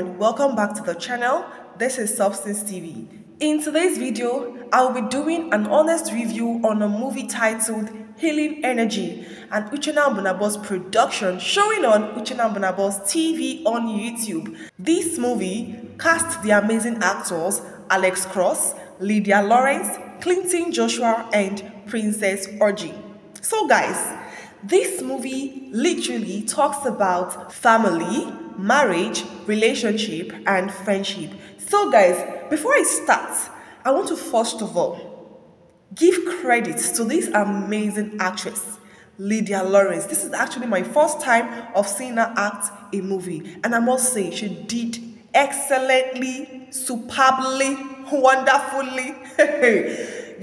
everyone, welcome back to the channel. This is Substance TV. In today's video, I'll be doing an honest review on a movie titled Healing Energy, an Uchenna Mbunabo's production showing on Uchenna Mbunabo's TV on YouTube. This movie cast the amazing actors Alex Cross, Lydia Lawrence, Clinton Joshua, and Princess Orji. So guys, this movie literally talks about family, marriage, relationship, and friendship. So guys, before I start, I want to first of all give credit to this amazing actress, Lydia Lawrence. This is actually my first time of seeing her act a movie, and I must say she did excellently, superbly, wonderfully.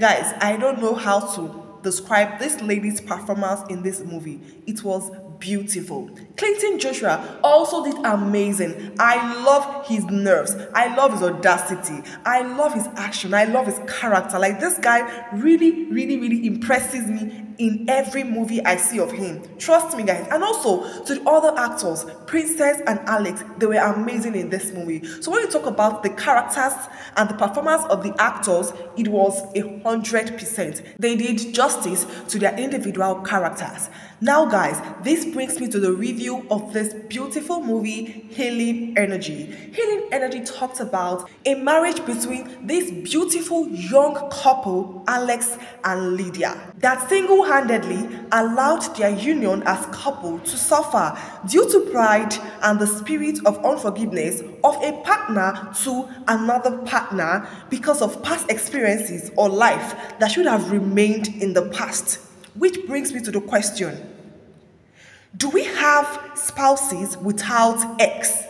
Guys, I don't know how to describe this lady's performance in this movie. It was beautiful. Clinton Joshua also did amazing. I love his nerves. I love his audacity. I love his action. I love his character. Like, this guy really impresses me in every movie I see of him. Trust me, guys. And also to the other actors, Princess and Alex, they were amazing in this movie. So when you talk about the characters and the performance of the actors, it was 100%. They did justice to their individual characters. Now guys, this brings me to the review of this beautiful movie, Healing Energy. Healing Energy talks about a marriage between this beautiful young couple, Alex and Lydia, that single-handedly allowed their union as couple to suffer due to pride and the spirit of unforgiveness of a partner to another partner because of past experiences or life that should have remained in the past. Which brings me to the question, do we have spouses without ex?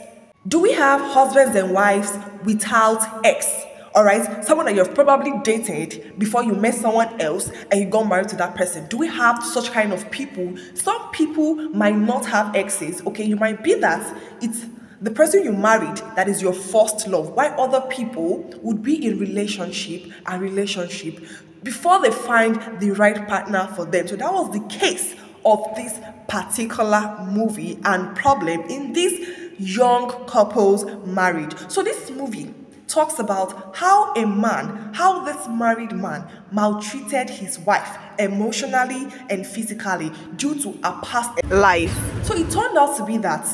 Do we have husbands and wives without ex? Alright, someone that you've probably dated before you met someone else and you got married to that person. Do we have such kind of people? Some people might not have exes, okay? You might be that it's the person you married that is your first love, while other people would be in relationship before they find the right partner for them. So that was the case of this particular movie and problem in this young couple's marriage. So this movie talks about how this married man maltreated his wife emotionally and physically due to a past life. So it turned out to be that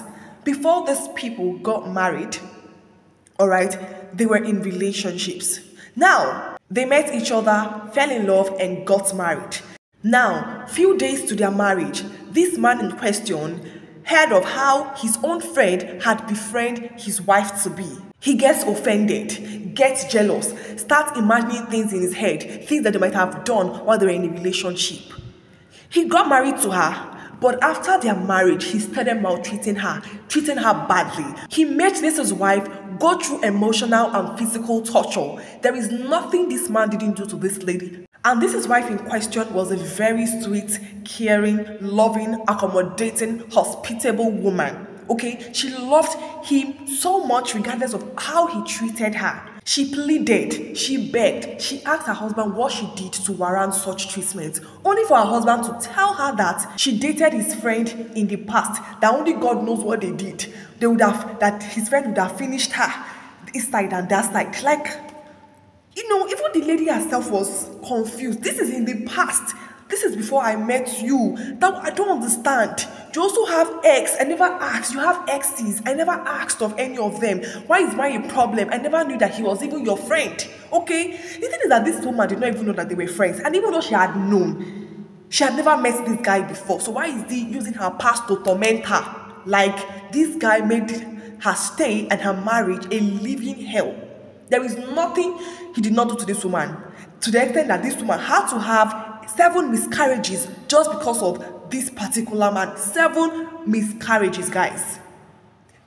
before these people got married, all right, they were in relationships. Now, they met each other, fell in love, and got married. Now, few days to their marriage, this man in question heard of how his own friend had befriended his wife-to-be. He gets offended, gets jealous, starts imagining things in his head, things that they might have done while they were in a relationship. He got married to her, but after their marriage, he started maltreating her, treating her badly. He made this wife go through emotional and physical torture. There is nothing this man didn't do to this lady. And this wife in question was a very sweet, caring, loving, accommodating, hospitable woman. Okay, she loved him so much regardless of how he treated her. She pleaded, she begged, she asked her husband what she did to warrant such treatment, only for her husband to tell her that she dated his friend in the past, that only God knows what they did. That his friend would have finished her this side and that side. Like, you know, even the lady herself was confused. This is in the past. This is before I met you. That I don't understand. You also have ex. I never asked. You have exes. I never asked of any of them. Why is mine a problem? I never knew that he was even your friend. Okay? The thing is that this woman did not even know that they were friends. And even though she had known, she had never met this guy before. So why is he using her past to torment her? Like, this guy made her stay and her marriage a living hell. There is nothing he did not do to this woman, to the extent that this woman had to have 7 miscarriages just because of this particular man. 7 miscarriages, guys.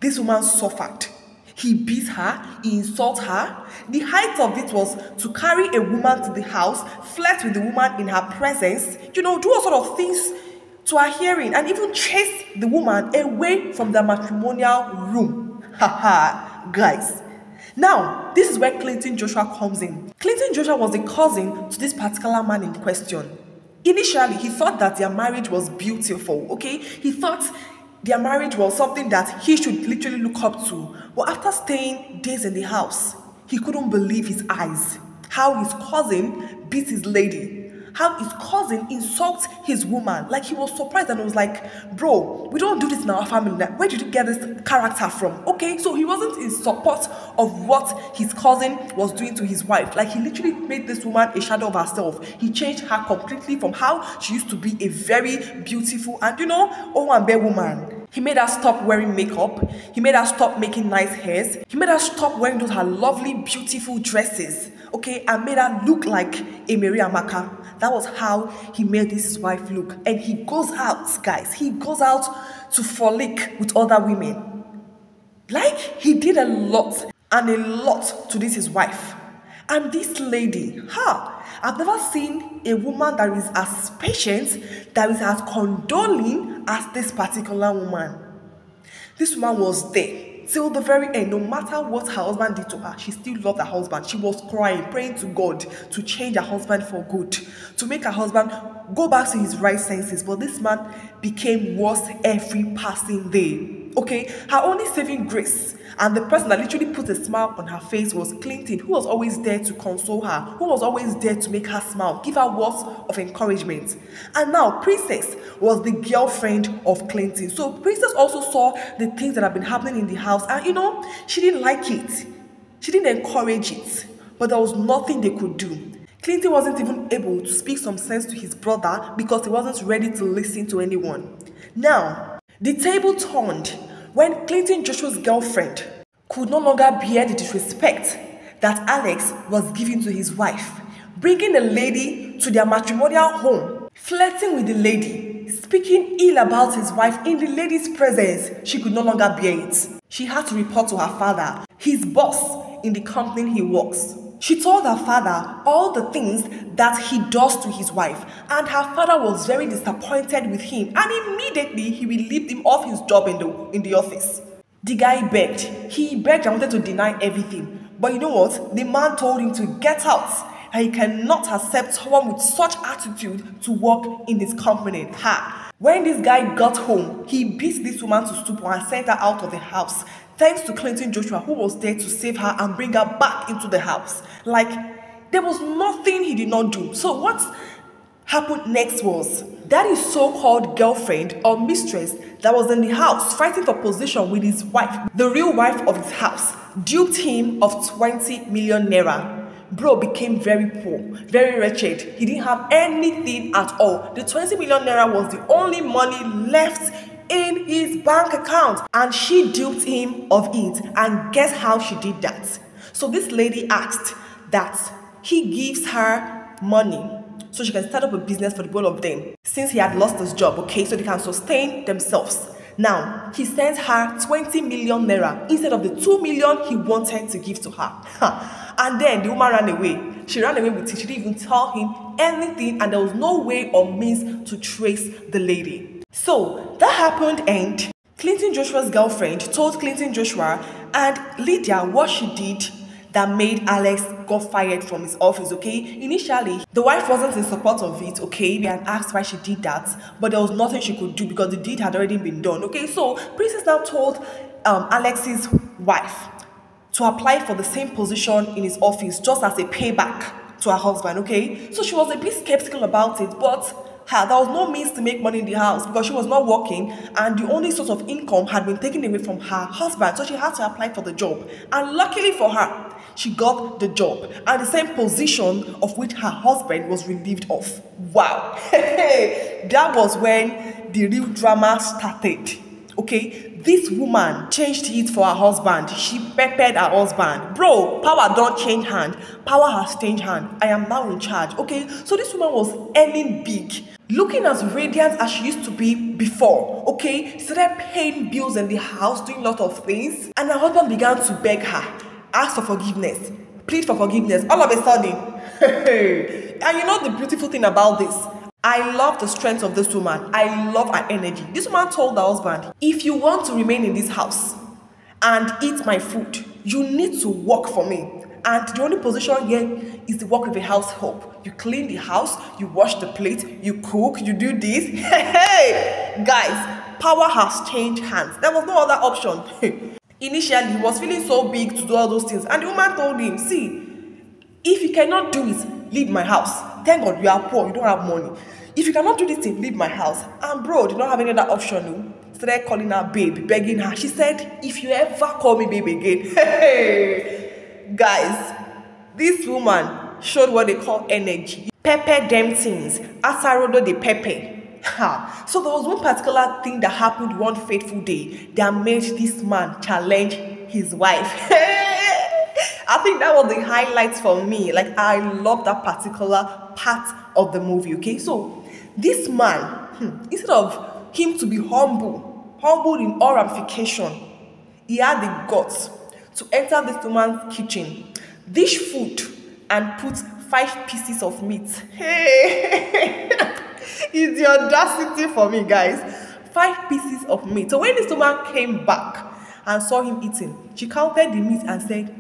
This woman suffered. He beat her, he insulted her. The height of it was to carry a woman to the house, flirt with the woman in her presence, you know, do all sort of things to her hearing, and even chase the woman away from the matrimonial room. Haha, guys. Now, this is where Clinton Joshua comes in. Clinton Joshua was a cousin to this particular man in question. Initially, he thought that their marriage was beautiful, okay? He thought Their marriage was something that he should literally look up to. But after staying days in the house, he couldn't believe his eyes. How his cousin beat his lady. How his cousin insults his woman. Like, he was surprised and was like, bro, we don't do this in our family. Like, where did you get this character from? Okay, so he wasn't in support of what his cousin was doing to his wife. Like, he literally made this woman a shadow of herself. He changed her completely from how she used to be a very beautiful and, Owambe woman. He made her stop wearing makeup. He made her stop making nice hairs. He made her stop wearing those her lovely, beautiful dresses. Okay, and made her look like a Mary Amaka. That was how he made this wife look. And he goes out, guys. He goes out to frolic with other women. Like, he did a lot and a lot to this his wife. And this lady, I've never seen a woman that is as patient, that is as condoling as this particular woman. This woman was there till the very end. No matter what her husband did to her, she still loved her husband. She was crying, praying to God to change her husband for good, to make her husband go back to his right senses. But this man became worse every passing day. Okay, her only saving grace and the person that literally put a smile on her face was Clinton, who was always there to console her, who was always there to make her smile, give her words of encouragement. And now Princess was the girlfriend of Clinton. So Princess also saw the things that have been happening in the house, and she didn't like it. She didn't encourage it, but there was nothing they could do. Clinton wasn't even able to speak some sense to his brother because he wasn't ready to listen to anyone. Now, the table turned when Clinton Joshua's girlfriend could no longer bear the disrespect that Alex was giving to his wife, bringing the lady to their matrimonial home, flirting with the lady, speaking ill about his wife in the lady's presence. She could no longer bear it. She had to report to her father, his boss in the company he works. She told her father all the things that he does to his wife, and her father was very disappointed with him, and immediately he relieved him of his job in the office. The guy begged. He begged and wanted to deny everything. But you know what? The man told him to get out, and he cannot accept someone with such attitude to work in his company. When this guy got home, he beat this woman to stupor and sent her out of the house. Thanks to Clinton Joshua, who was there to save her and bring her back into the house. Like, there was nothing he did not do. So what happened next was that his so-called girlfriend or mistress that was in the house fighting for position with his wife, the real wife of his house, duped him of 20 million naira. Bro became very poor, very wretched. He didn't have anything at all. The 20 million naira was the only money left in his bank account, and she duped him of it. And guess how she did that? So this lady asked that he gives her money so she can start up a business for the both of them, since he had lost his job, okay, so they can sustain themselves. Now, he sent her 20 million naira instead of the 2 million he wanted to give to her. And then the woman ran away. She ran away with it. She didn't even tell him anything, and there was no way or means to trace the lady. So that happened, and Clinton Joshua's girlfriend told Clinton Joshua and Lydia what she did that made Alex got fired from his office, okay? Initially, the wife wasn't in support of it, okay? And asked why she did that, but there was nothing she could do because the deed had already been done, okay? So Princess now told Alex's wife to apply for the same position in his office just as a payback to her husband, okay? So she was a bit skeptical about it, but there was no means to make money in the house because she was not working, and the only source of income had been taken away from her husband, so she had to apply for the job. And luckily for her, she got the job and the same position of which her husband was relieved of. Wow. That was when the real drama started. Okay, this woman changed it for her husband. She peppered her husband. Bro, power don't change hand. Power has changed hand. I am now in charge. Okay, so this woman was earning big, looking as radiant as she used to be before. Okay, she started paying bills in the house, doing a lot of things, and her husband began to beg her, ask for forgiveness, plead for forgiveness. All of a sudden, and you know the beautiful thing about this? I love the strength of this woman. I love her energy. This woman told her husband, if you want to remain in this house and eat my food, you need to work for me. And the only position here is to work with a house help. You clean the house, you wash the plate, you cook, you do this. Guys, power has changed hands. There was no other option. Initially, he was feeling so big to do all those things, and the woman told him, see, if you cannot do it, leave my house. Thank God you are poor, you don't have money. If you cannot do this thing, leave my house. And bro did not have any other option. No. Started calling her babe, begging her. She said, if you ever call me babe again. Hey, guys, this woman showed what they call energy. Pepper them things. Asarodo de pepper. So there was one particular thing that happened one fateful day that made this man challenge his wife. I think that was the highlights for me. Like, I love that particular part of the movie, okay? So this man, instead of him to be humble in all ramification, he had the guts to enter this woman's kitchen, dish food, and put 5 pieces of meat. Hey, it's the audacity for me, guys. 5 pieces of meat. So when this woman came back and saw him eating, she counted the meat and said,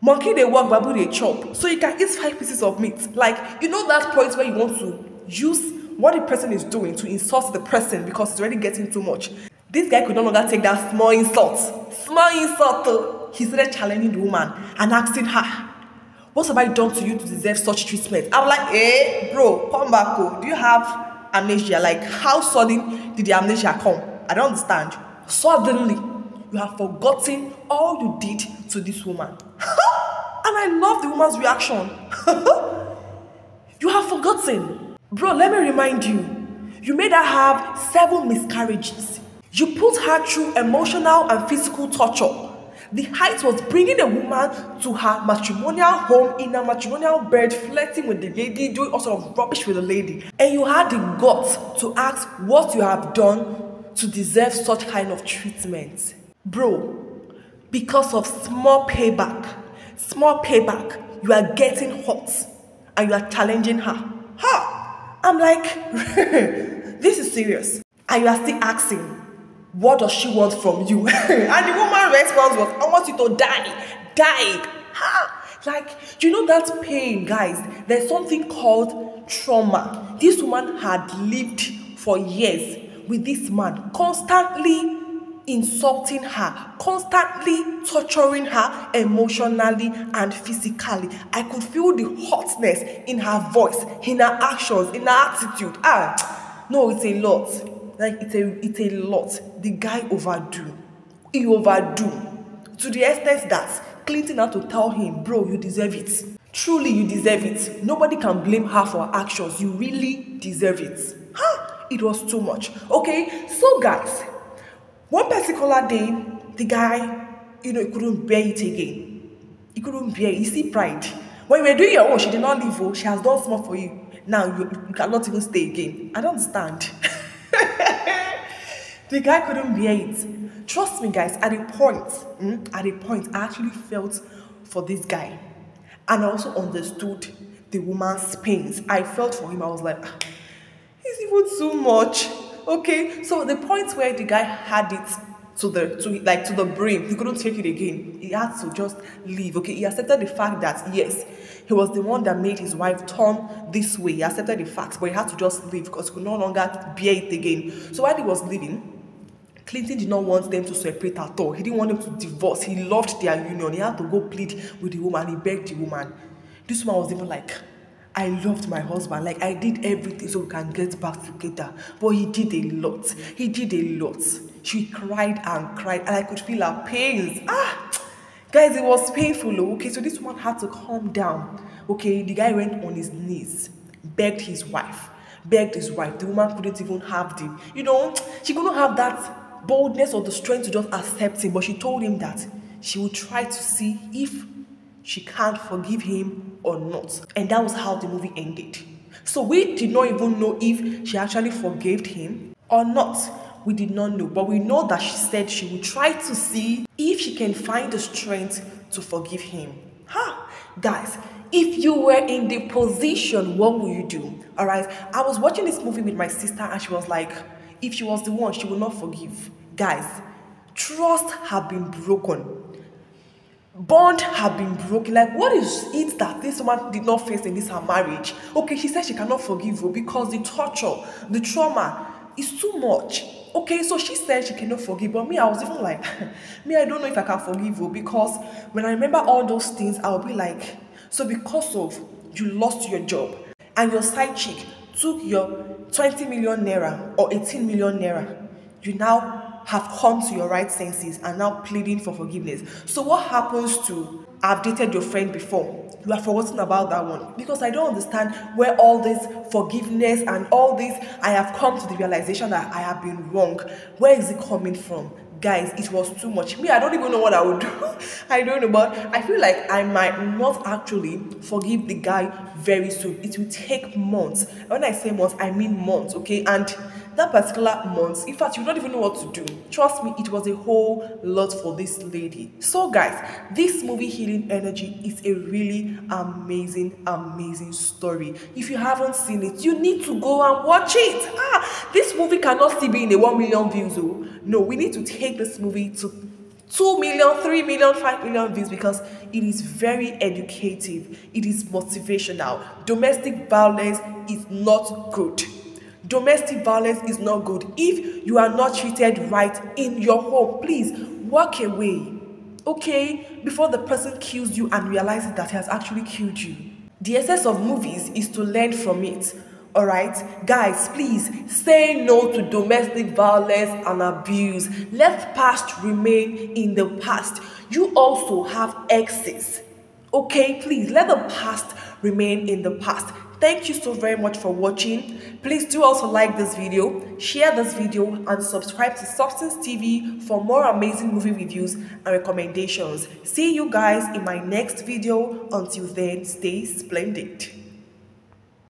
monkey they walk, babu they chop. So you can eat 5 pieces of meat. Like, you know that point where you want to use what the person is doing to insult the person because it's already getting too much. This guy could no longer take that small insult. He started challenging the woman and asking her, what have I done to you to deserve such treatment? I'm like, bro, come back. Oh. Do you have amnesia? Like, how sudden did the amnesia come? I don't understand. Suddenly, you have forgotten all you did to this woman. And I love the woman's reaction. You have forgotten. Bro, let me remind you. You made her have 7 miscarriages. You put her through emotional and physical torture. The height was bringing a woman to her matrimonial home in a matrimonial bed, flirting with the lady, doing all sort of rubbish with the lady. And you had the guts to ask what you have done to deserve such kind of treatment. Bro, because of small payback, you are getting hot and you are challenging her. I'm like, this is serious. And you are still asking, what does she want from you? And the woman's response was, I want you to die. Like, do you know that pain, guys? There's something called trauma. This woman had lived for years with this man, constantly insulting her, constantly torturing her emotionally and physically. I could feel the hotness in her voice, in her actions, in her attitude. No, it's a lot. Like, it's a lot. The guy overdo. He overdo. To the extent that Clinton had to tell him, bro, you deserve it. Truly, you deserve it. Nobody can blame her for her actions. You really deserve it. It was too much. Okay, so guys, one particular day, the guy, he couldn't bear it again. He couldn't bear it. You see, pride. When you were doing your own, she did not leave. Oh, she has done small for you. Now, you cannot even stay again. I don't understand. The guy couldn't bear it. Trust me, guys, at a point, I actually felt for this guy. And I also understood the woman's pains. I felt for him. I was like, it's even too much. Okay, so the point where the guy had it to the brim, he couldn't take it again. He had to just leave. Okay, he accepted the fact that yes, he was the one that made his wife turn this way. He accepted the facts, but he had to just leave because he could no longer bear it again. So while he was leaving, Clinton did not want them to separate at all. He didn't want them to divorce. He loved their union. He had to go plead with the woman. He begged the woman. This woman was even like, I loved my husband. Like, I did everything so we can get back together. But he did a lot. She cried and cried, and I could feel her pains. Guys, it was painful. Okay, so this woman had to calm down. Okay, the guy went on his knees, begged his wife. The woman couldn't even have she couldn't have that boldness or the strength to just accept him. But she told him that she would try to see if she can't forgive him or not. And that was how the movie ended. So we did not even know if she actually forgave him or not. We did not know. But we know that she said she would try to see if she can find the strength to forgive him. Guys, if you were in the position, what would you do? Alright, I was watching this movie with my sister and she was like, if she was the one, she would not forgive. Guys, trust had been broken. bond have been broken. Like, what is it that this woman did not face in this her marriage? Okay, she said she cannot forgive you because the torture, the trauma is too much. Okay, so she said she cannot forgive, but me, I was even like, me, I don't know if I can forgive you, because when I remember all those things, I'll be like, so because of you lost your job and your side chick took your 20 million naira or 18 million naira, you now have come to your right senses and now pleading for forgiveness. So what happens to I've dated your friend before? You have forgotten about that one, because I don't understand where all this forgiveness and all this I have come to the realization that I have been wrong. Where is it coming from? Guys, it was too much. Me, I don't even know what I would do. I don't know, but I feel like I might not actually forgive the guy very soon. It will take months. When I say months, I mean months, okay? And that particular month, in fact, you don't even know what to do. Trust me, it was a whole lot for this lady. So guys, this movie Healing Energy is a really amazing story. If you haven't seen it, you need to go and watch it. This movie cannot still be in a 1 million views. Oh no, we need to take this movie to 2 million, 3 million, 5 million views, because it is very educative, it is motivational. Domestic violence is not good. Domestic violence is not good. If you are not treated right in your home, please walk away, okay, before the person kills you and realizes that he has actually killed you. The essence of movies is to learn from it. All right, guys, please say no to domestic violence and abuse. Let past remain in the past. You also have exes. Okay, please let the past remain in the past. Thank you so very much for watching. Please do also like this video, share this video, and subscribe to Substance TV for more amazing movie reviews and recommendations. See you guys in my next video. Until then, stay splendid.